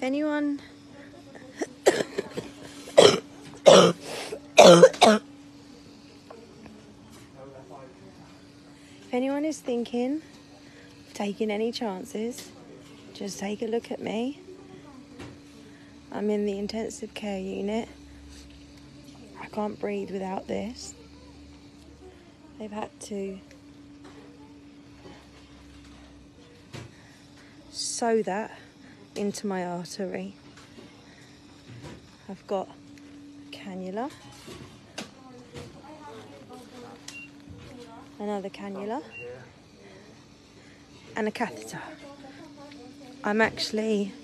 Anyone if anyone is thinking of taking any chances, just take a look at me. I'm in the intensive care unit. I can't breathe without this. They've had to sew that into my artery. I've got a cannula, another cannula, and a catheter. I'm actually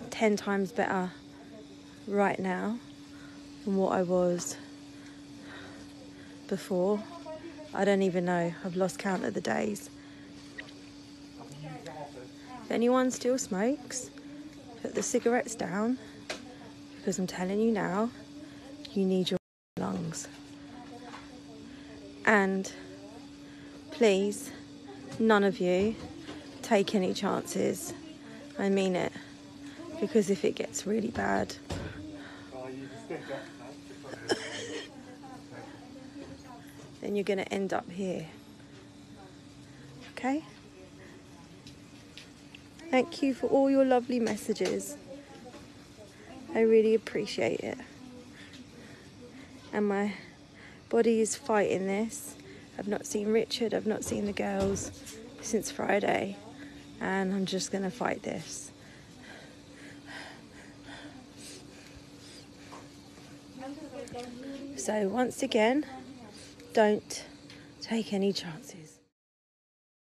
10 times better right now than what I was before. I don't even know, I've lost count of the days. If anyone still smokes, put the cigarettes down, because I'm telling you now, you need your lungs. And please, none of you take any chances. I mean it, because if it gets really bad, then you're going to end up here. Okay? Thank you for all your lovely messages. I really appreciate it. And my body is fighting this. I've not seen Richard, I've not seen the girls since Friday, and I'm just gonna fight this. So once again, don't take any chances.